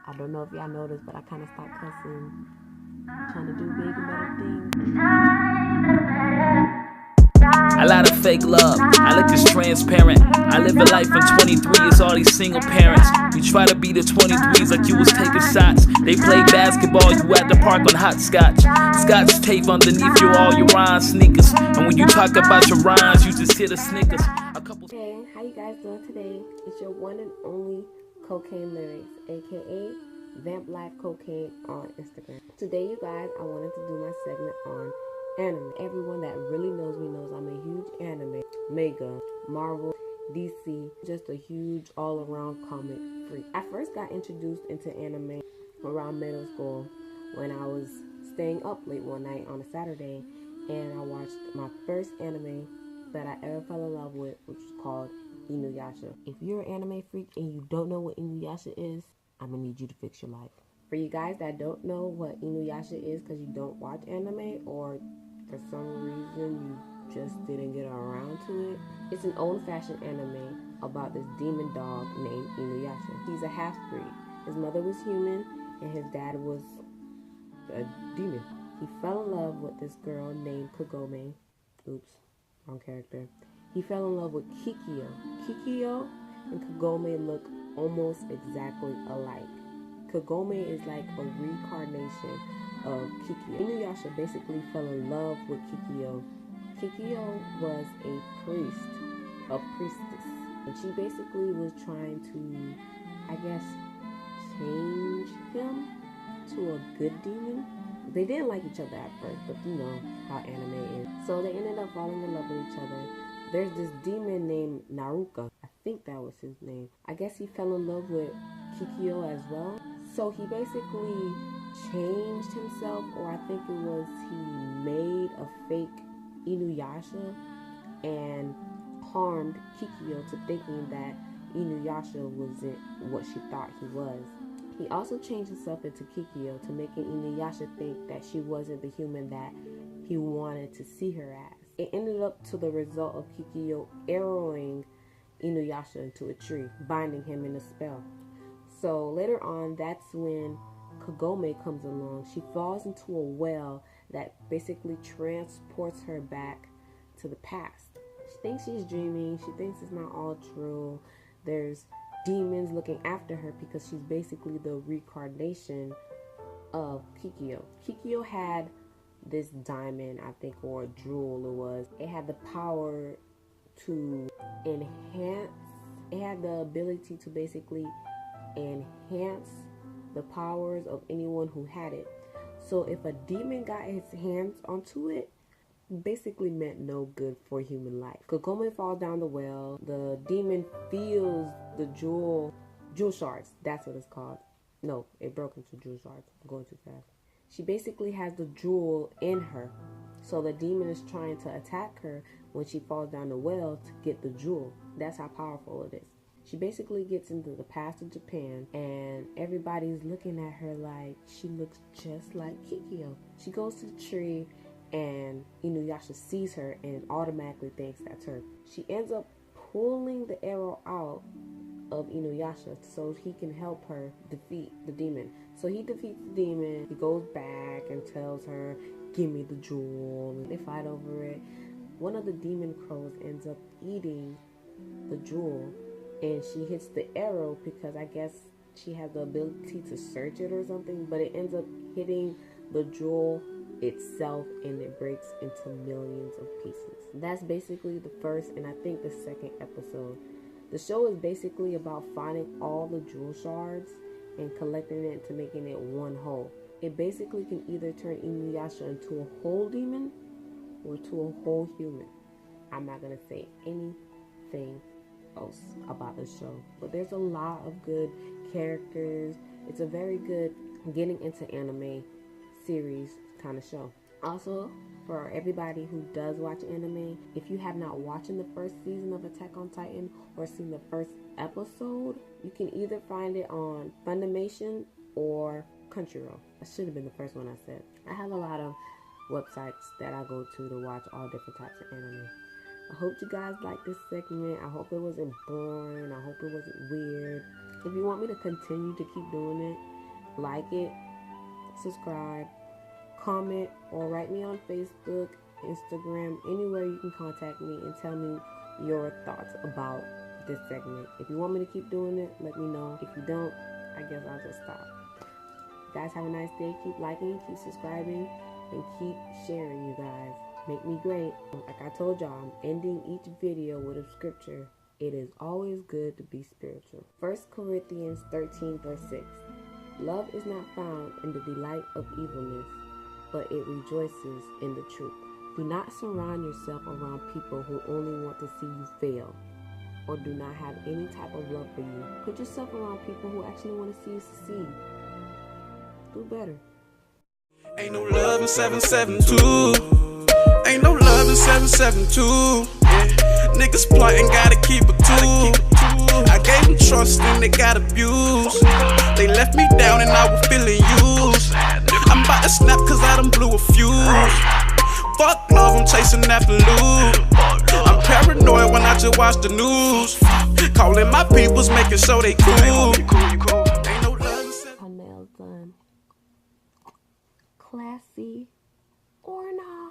I don't know if y'all noticed, but I kind of stopped cussing, trying to do big and better things. A lot of fake love, I look just transparent. I live a life in 23, it's all these single parents. You try to be the 23s like you was taking shots. They play basketball, you at the park on hot scotch. Scotch tape underneath you, all your rhyme sneakers. And when you talk about your rhymes, you just hear the snickers. Hey, how you guys doing today? It's your one and only Cocaine Lyrics, aka Vamp Life Cocaine on Instagram. Today, you guys, I wanted to do my segment on anime. Everyone that really knows me knows I'm a huge anime, mega, Marvel, DC, just a huge all-around comic freak. I first got introduced into anime around middle school when I was staying up late one night on a Saturday, and I watched my first anime that I ever fell in love with, which is called Inuyasha. If you're an anime freak and you don't know what Inuyasha is, I'm gonna need you to fix your life. For you guys that don't know what Inuyasha is because you don't watch anime, or for some reason you just didn't get around to it, it's an old-fashioned anime about this demon dog named Inuyasha. He's a half-breed. His mother was human and his dad was a demon. He fell in love with this girl named Kagome. Oops, wrong character. He fell in love with Kikyo. Kikyo and Kagome look almost exactly alike. Kagome is like a reincarnation of Kikyo. Inuyasha basically fell in love with Kikyo. Kikyo was a priestess. And she basically was trying to, I guess, change him to a good demon. They didn't like each other at first, but you know how anime is. So they ended up falling in love with each other. There's this demon named Naruka. I think that was his name. I guess he fell in love with Kikyo as well. So he basically changed himself, or I think it was he made a fake Inuyasha and harmed Kikyo to thinking that Inuyasha wasn't what she thought he was. He also changed himself into Kikyo to making Inuyasha think that she wasn't the human that he wanted to see her as. It ended up to the result of Kikyo arrowing Inuyasha into a tree, binding him in a spell. So later on, that's when Kagome comes along. She falls into a well that basically transports her back to the past. She thinks she's dreaming. She thinks it's not all true. There's demons looking after her because she's basically the reincarnation of Kikyo. Kikyo had this diamond, I think, or a jewel it was. It had the power to enhance. It had the ability to basically enhance the powers of anyone who had it. So if a demon got his hands onto it, basically meant no good for human life. Kagome falls down the well. The demon feels the jewel shards. That's what it's called. No, it broke into jewel shards. I'm going too fast. She basically has the jewel in her. So the demon is trying to attack her when she falls down the well to get the jewel. That's how powerful it is. She basically gets into the past of Japan, and everybody's looking at her like she looks just like Kikyo. She goes to the tree, and Inuyasha sees her and automatically thinks that's her. She ends up pulling the arrow out of Inuyasha so he can help her defeat the demon. So he defeats the demon. He goes back and tells her, "Give me the jewel." They fight over it. One of the demon crows ends up eating the jewel, and she hits the arrow because I guess she has the ability to search it or something, but it ends up hitting the jewel itself and it breaks into millions of pieces. That's basically the first and I think the second episode. The show is basically about finding all the jewel shards and collecting it to making it one whole. It basically can either turn Inuyasha into a whole demon or to a whole human. I'm not gonna say anything else about the show, but there's a lot of good characters. It's a very good getting into anime series kind of show. Also, for everybody who does watch anime, if you have not watched the first season of Attack on Titan or seen the first episode, you can either find it on Funimation or Crunchyroll. That should have been the first one I said. I have a lot of websites that I go to watch all different types of anime. I hope you guys like this segment. I hope it wasn't boring. I hope it wasn't weird. If you want me to continue to keep doing it, like it, subscribe, comment, or write me on Facebook, Instagram, anywhere you can contact me and tell me your thoughts about this segment. If you want me to keep doing it, let me know. If you don't, I guess I'll just stop. You guys have a nice day. Keep liking, keep subscribing, and keep sharing, you guys. Make me great. Like I told y'all, I'm ending each video with a scripture. It is always good to be spiritual. 1 Corinthians 13 verse 6. Love is not found in the delight of evilness, but it rejoices in the truth. Do not surround yourself around people who only want to see you fail or do not have any type of love for you. Put yourself around people who actually want to see you succeed. Do better. Ain't no love in 772. Ain't no love in 772. Yeah. Niggas plotting, gotta keep it cool. I gave them trust and they got abused. They left me down and I was feeling used. I'm about to snap cause I done blew a fuse. Fuck love, I'm chasing after loot. I'm paranoid when I just watch the news. Calling my peoples, making sure they cool. Ain't no love. Her nails done. Classy or nah?